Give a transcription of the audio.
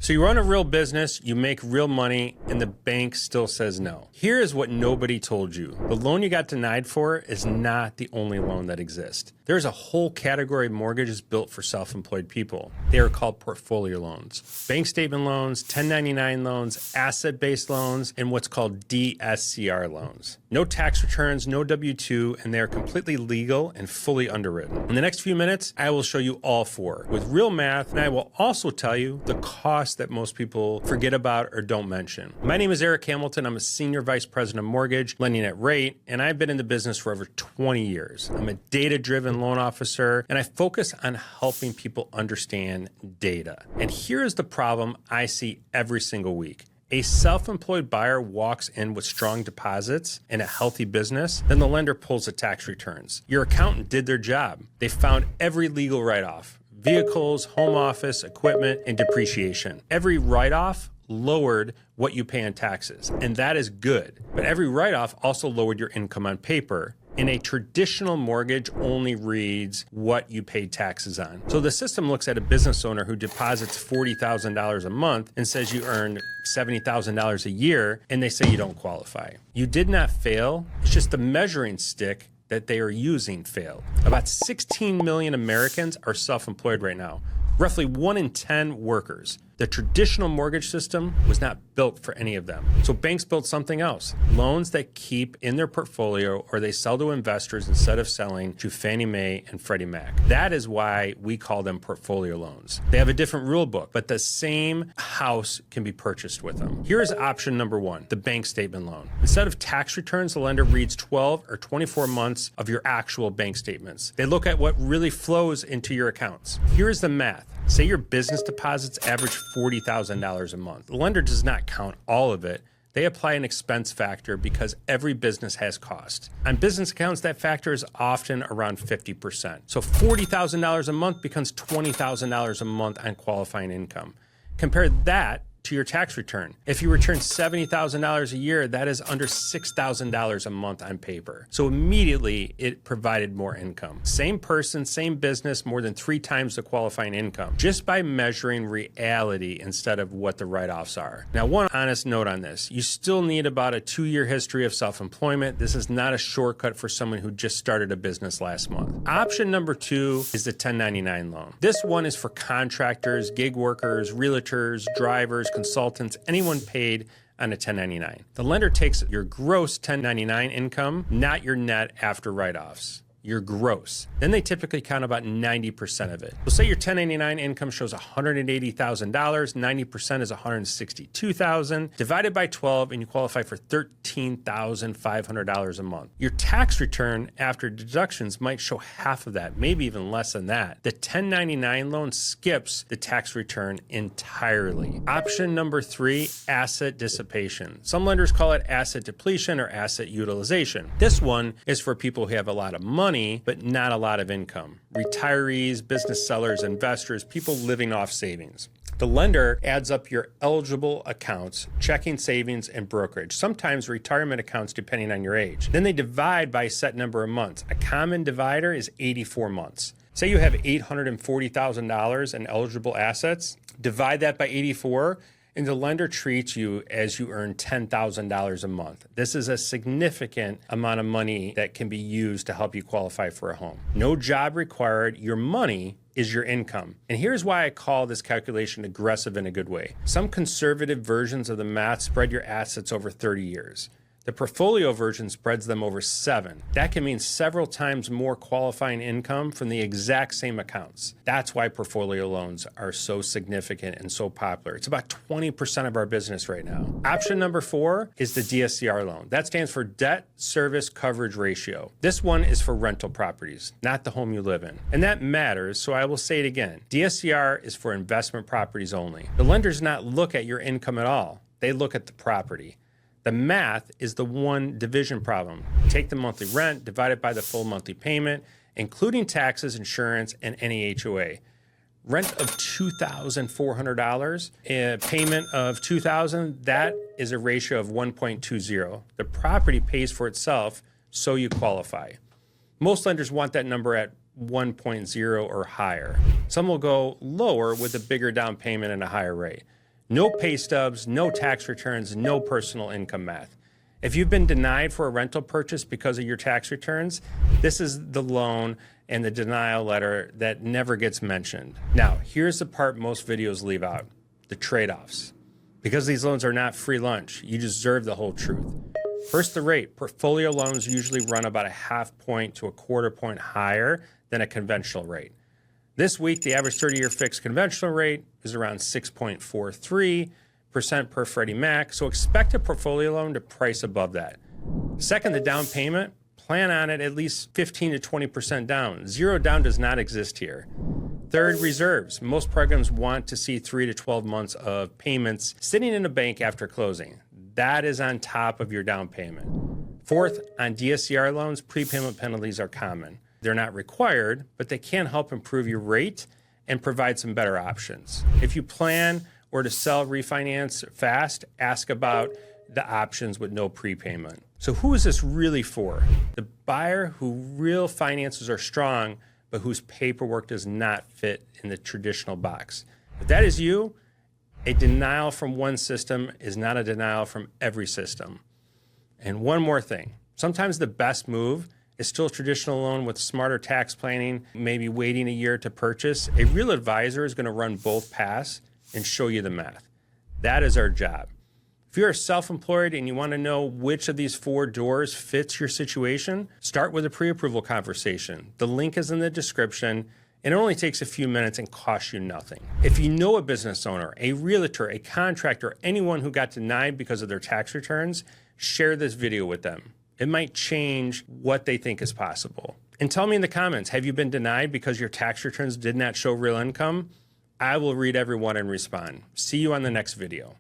So you run a real business, you make real money, and the bank still says no. Here is what nobody told you. The loan you got denied for is not the only loan that exists. There's a whole category of mortgages built for self-employed people. They are called portfolio loans. Bank statement loans, 1099 loans, asset-based loans, and what's called DSCR loans. No tax returns, no W-2, and they are completely legal and fully underwritten. In the next few minutes, I will show you all four with real math, and I will also tell you the cost that most people forget about or don't mention. My name is Eric Hamilton. I'm a Senior Vice President of Mortgage Lending at Rate, and I've been in the business for over 20 years. I'm a data-driven loan officer, and I focus on helping people understand data. And here's the problem I see every single week. A self-employed buyer walks in with strong deposits and a healthy business, then the lender pulls the tax returns. Your accountant did their job. They found every legal write-off: vehicles, home office, equipment, and depreciation. Every write-off lowered what you pay in taxes, and that is good. But every write-off also lowered your income on paper. And a traditional mortgage only reads what you paid taxes on. So the system looks at a business owner who deposits $40,000 a month and says you earn $70,000 a year, and they say you don't qualify. You did not fail. It's just the measuring stick that they are using failed. About 16 million Americans are self-employed right now, roughly 1 in 10 workers. The traditional mortgage system was not built for any of them. So banks built something else: loans that keep in their portfolio or they sell to investors instead of selling to Fannie Mae and Freddie Mac. That is why we call them portfolio loans. They have a different rule book, but the same house can be purchased with them. Here is option number one, the bank statement loan. Instead of tax returns, the lender reads 12 or 24 months of your actual bank statements. They look at what really flows into your accounts. Here's the math. Say your business deposits average $40,000 a month. The lender does not count all of it. They apply an expense factor because every business has cost. On business accounts, that factor is often around 50%. So $40,000 a month becomes $20,000 a month on qualifying income. Compare that to your tax return. If you return $70,000 a year, that is under $6,000 a month on paper. So immediately it provided more income. Same person, same business, more than 3 times the qualifying income, just by measuring reality instead of what the write-offs are. Now, one honest note on this: you still need about a 2-year history of self-employment. This is not a shortcut for someone who just started a business last month. Option number 2 is the 1099 loan. This one is for contractors, gig workers, realtors, drivers, consultants, anyone paid on a 1099. The lender takes your gross 1099 income, not your net after write-offs. Your gross. Then they typically count about 90% of it. So say your 1099 income shows $180,000, 90% is $162,000, divided by 12, and you qualify for $13,500 a month. Your tax return after deductions might show half of that, maybe even less than that. The 1099 loan skips the tax return entirely. Option number 3, asset dissipation. Some lenders call it asset depletion or asset utilization. This one is for people who have a lot of money but not a lot of income. Retirees, business sellers, investors, people living off savings. The lender adds up your eligible accounts, checking, savings, and brokerage, sometimes retirement accounts depending on your age. Then they divide by a set number of months. A common divider is 84 months. Say you have $840,000 in eligible assets, divide that by 84, and the lender treats you as you earn $10,000 a month. This is a significant amount of money that can be used to help you qualify for a home. No job required. Your money is your income. And here's why I call this calculation aggressive in a good way. Some conservative versions of the math spread your assets over 30 years. The portfolio version spreads them over 7. That can mean several times more qualifying income from the exact same accounts. That's why portfolio loans are so significant and so popular. It's about 20% of our business right now. Option number 4 is the DSCR loan. That stands for Debt Service Coverage Ratio. This one is for rental properties, not the home you live in. And that matters, so I will say it again. DSCR is for investment properties only. The lender does not look at your income at all. They look at the property. The math is the one division problem. Take the monthly rent, divide it by the full monthly payment, including taxes, insurance, and any HOA. Rent of $2,400, a payment of $2,000, that is a ratio of 1.20. The property pays for itself, so you qualify. Most lenders want that number at 1.0 or higher. Some will go lower with a bigger down payment and a higher rate. No pay stubs, no tax returns, no personal income math. If you've been denied for a rental purchase because of your tax returns, this is the loan and the denial letter that never gets mentioned. Now, here's the part most videos leave out, the trade-offs. Because these loans are not free lunch, you deserve the whole truth. First, the rate. Portfolio loans usually run about a half point to a quarter point higher than a conventional rate. This week, the average 30-year fixed conventional rate is around 6.43% per Freddie Mac, so expect a portfolio loan to price above that. Second, the down payment. Plan on it at least 15 to 20% down. Zero down does not exist here. Third, reserves. Most programs want to see 3 to 12 months of payments sitting in a bank after closing. That is on top of your down payment. Fourth, on DSCR loans, prepayment penalties are common. They're not required, but they can help improve your rate and provide some better options. If you plan or to sell refinance fast, ask about the options with no prepayment. So who is this really for? The buyer who real finances are strong, but whose paperwork does not fit in the traditional box. If that is you, a denial from one system is not a denial from every system. And one more thing, sometimes the best move is still a traditional loan with smarter tax planning, maybe waiting a year to purchase. A real advisor is going to run both paths and show you the math. That is our job. If you're self-employed and you want to know which of these 4 doors fits your situation, start with a pre-approval conversation. The link is in the description, and it only takes a few minutes and costs you nothing. If you know a business owner, a realtor, a contractor, anyone who got denied because of their tax returns, share this video with them. It might change what they think is possible. And tell me in the comments, have you been denied because your tax returns did not show real income? I will read every one and respond. See you on the next video.